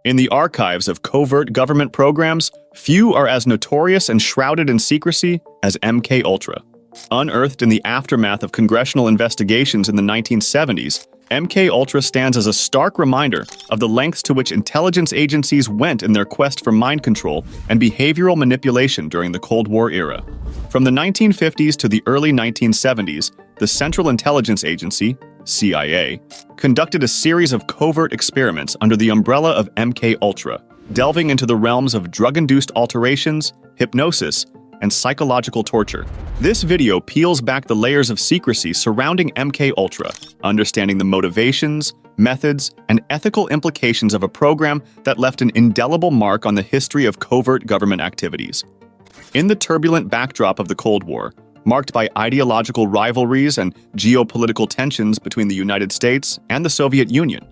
In the archives of covert government programs, few are as notorious and shrouded in secrecy as MKUltra. Unearthed in the aftermath of congressional investigations in the 1970s, MKUltra stands as a stark reminder of the lengths to which intelligence agencies went in their quest for mind control and behavioral manipulation during the Cold War era. From the 1950s to the early 1970s, the Central Intelligence Agency, CIA, conducted a series of covert experiments under the umbrella of MKUltra, delving into the realms of drug-induced alterations, hypnosis, and psychological torture. This video peels back the layers of secrecy surrounding MKUltra, understanding the motivations, methods, and ethical implications of a program that left an indelible mark on the history of covert government activities. In the turbulent backdrop of the Cold War, marked by ideological rivalries and geopolitical tensions between the United States and the Soviet Union,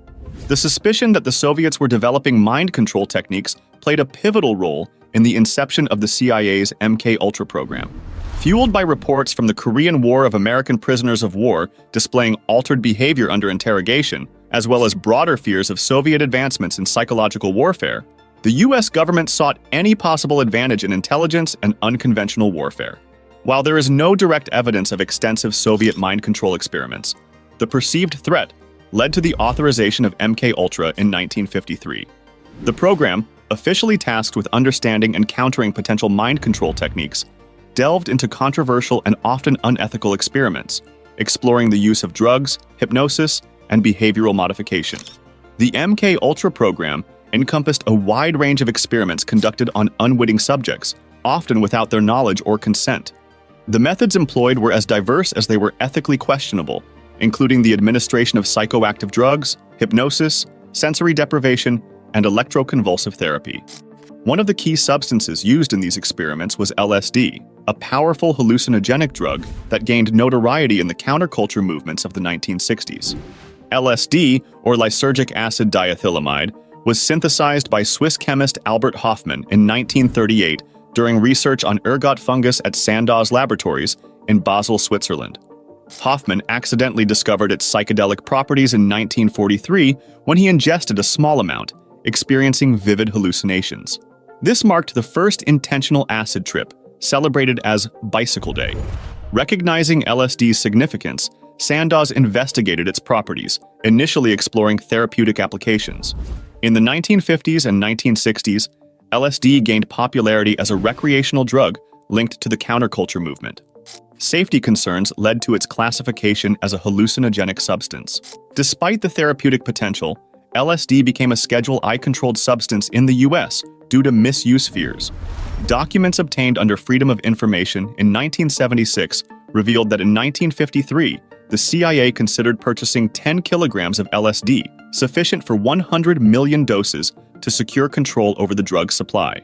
the suspicion that the Soviets were developing mind control techniques played a pivotal role in the inception of the CIA's MKUltra program. Fueled by reports from the Korean War of American prisoners of war displaying altered behavior under interrogation, as well as broader fears of Soviet advancements in psychological warfare, the U.S. government sought any possible advantage in intelligence and unconventional warfare. While there is no direct evidence of extensive Soviet mind control experiments, the perceived threat led to the authorization of MKUltra in 1953. The program, officially tasked with understanding and countering potential mind control techniques, delved into controversial and often unethical experiments, exploring the use of drugs, hypnosis, and behavioral modification. The MKUltra program encompassed a wide range of experiments conducted on unwitting subjects, often without their knowledge or consent. The methods employed were as diverse as they were ethically questionable, including the administration of psychoactive drugs, hypnosis, sensory deprivation, and electroconvulsive therapy. One of the key substances used in these experiments was LSD, a powerful hallucinogenic drug that gained notoriety in the counterculture movements of the 1960s. LSD, or lysergic acid diethylamide, was synthesized by Swiss chemist Albert Hofmann in 1938 during research on ergot fungus at Sandoz Laboratories in Basel, Switzerland. Hofmann accidentally discovered its psychedelic properties in 1943 when he ingested a small amount, experiencing vivid hallucinations. This marked the first intentional acid trip, celebrated as Bicycle Day. Recognizing LSD's significance, Sandoz investigated its properties, initially exploring therapeutic applications. In the 1950s and 1960s, LSD gained popularity as a recreational drug linked to the counterculture movement. Safety concerns led to its classification as a hallucinogenic substance. Despite the therapeutic potential, LSD became a Schedule I controlled substance in the U.S. due to misuse fears. Documents obtained under Freedom of Information in 1976 revealed that in 1953, the CIA considered purchasing 10 kilograms of LSD, sufficient for 100 million doses, to secure control over the drug's supply.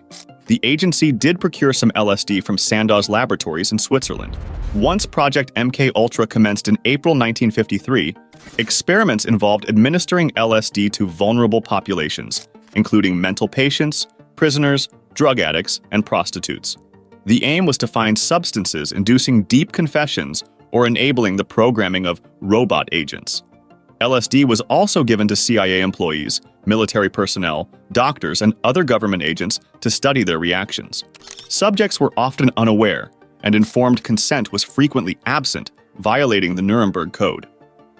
The agency did procure some LSD from Sandoz Laboratories in Switzerland. Once Project MKUltra commenced in April 1953, experiments involved administering LSD to vulnerable populations, including mental patients, prisoners, drug addicts, and prostitutes. The aim was to find substances inducing deep confessions or enabling the programming of robot agents. LSD was also given to CIA employees, military personnel, doctors, and other government agents to study their reactions. Subjects were often unaware, and informed consent was frequently absent, violating the Nuremberg Code.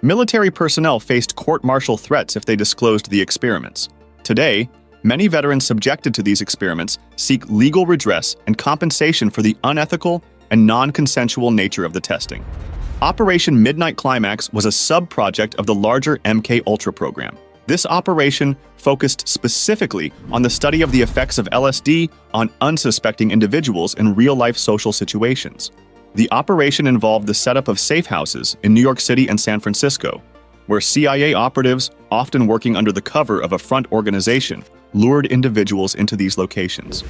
Military personnel faced court-martial threats if they disclosed the experiments. Today, many veterans subjected to these experiments seek legal redress and compensation for the unethical and non-consensual nature of the testing. Operation Midnight Climax was a sub-project of the larger MKUltra program. This operation focused specifically on the study of the effects of LSD on unsuspecting individuals in real-life social situations. The operation involved the setup of safe houses in New York City and San Francisco, where CIA operatives, often working under the cover of a front organization, lured individuals into these locations.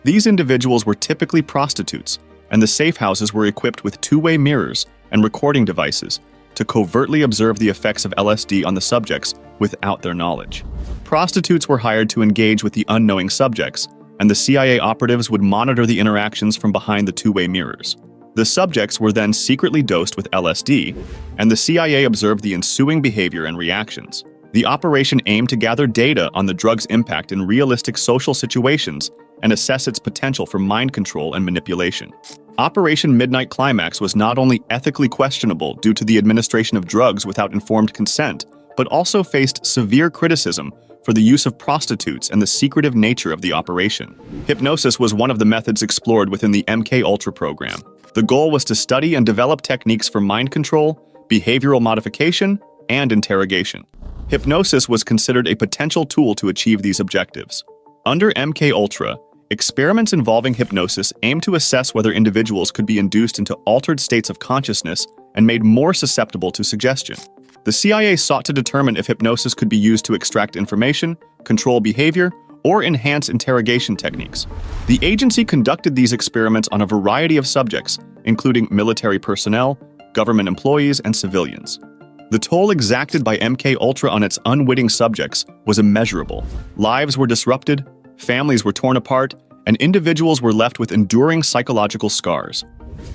These individuals were typically prostitutes, and the safe houses were equipped with two-way mirrors and recording devices to covertly observe the effects of LSD on the subjects without their knowledge. Prostitutes were hired to engage with the unknowing subjects, and the CIA operatives would monitor the interactions from behind the two-way mirrors. The subjects were then secretly dosed with LSD, and the CIA observed the ensuing behavior and reactions. The operation aimed to gather data on the drug's impact in realistic social situations and assess its potential for mind control and manipulation. Operation Midnight Climax was not only ethically questionable due to the administration of drugs without informed consent, but also faced severe criticism for the use of prostitutes and the secretive nature of the operation. Hypnosis was one of the methods explored within the MKUltra program. The goal was to study and develop techniques for mind control, behavioral modification, and interrogation. Hypnosis was considered a potential tool to achieve these objectives. Under MKUltra, experiments involving hypnosis aimed to assess whether individuals could be induced into altered states of consciousness and made more susceptible to suggestion. The CIA sought to determine if hypnosis could be used to extract information, control behavior, or enhance interrogation techniques. The agency conducted these experiments on a variety of subjects, including military personnel, government employees, and civilians. The toll exacted by MKUltra on its unwitting subjects was immeasurable. Lives were disrupted, families were torn apart, and individuals were left with enduring psychological scars.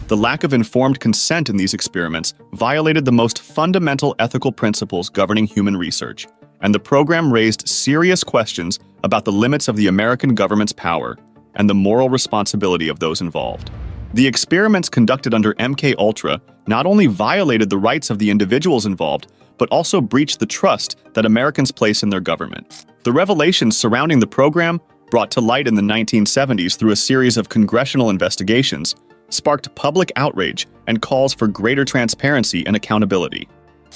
The lack of informed consent in these experiments violated the most fundamental ethical principles governing human research, and the program raised serious questions about the limits of the American government's power and the moral responsibility of those involved. The experiments conducted under MKUltra not only violated the rights of the individuals involved, but also breached the trust that Americans place in their government. The revelations surrounding the program, brought to light in the 1970s through a series of congressional investigations, sparked public outrage and calls for greater transparency and accountability.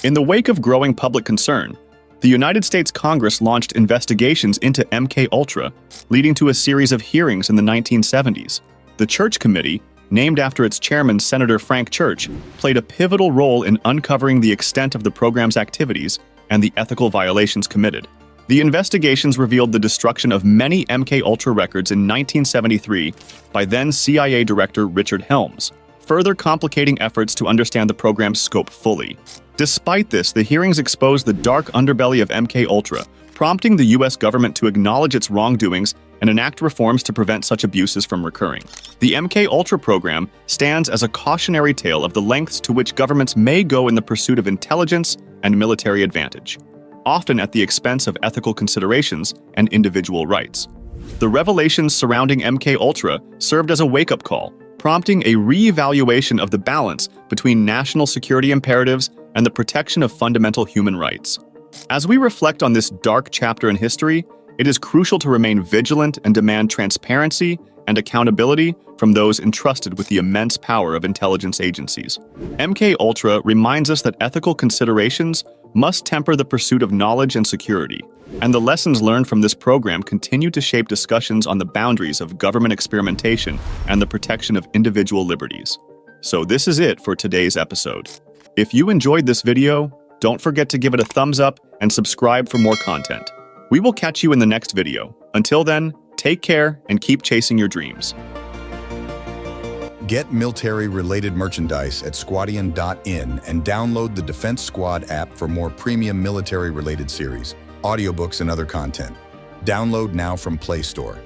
In the wake of growing public concern, the United States Congress launched investigations into MKUltra, leading to a series of hearings in the 1970s. The Church Committee, named after its chairman, Senator Frank Church, played a pivotal role in uncovering the extent of the program's activities and the ethical violations committed. The investigations revealed the destruction of many MKUltra records in 1973 by then CIA Director Richard Helms, further complicating efforts to understand the program's scope fully. Despite this, the hearings exposed the dark underbelly of MKUltra, prompting the U.S. government to acknowledge its wrongdoings and enact reforms to prevent such abuses from recurring. The MKUltra program stands as a cautionary tale of the lengths to which governments may go in the pursuit of intelligence and military advantage, often at the expense of ethical considerations and individual rights. The revelations surrounding MKUltra served as a wake-up call, prompting a re-evaluation of the balance between national security imperatives and the protection of fundamental human rights. As we reflect on this dark chapter in history, it is crucial to remain vigilant and demand transparency and accountability from those entrusted with the immense power of intelligence agencies. MKUltra reminds us that ethical considerations must temper the pursuit of knowledge and security, and the lessons learned from this program continue to shape discussions on the boundaries of government experimentation and the protection of individual liberties. So this is it for today's episode. If you enjoyed this video, don't forget to give it a thumbs up and subscribe for more content. We will catch you in the next video. Until then, take care and keep chasing your dreams. Get military-related merchandise at squadian.in and download the Defense Squad app for more premium military-related series, audiobooks, and other content. Download now from Play Store.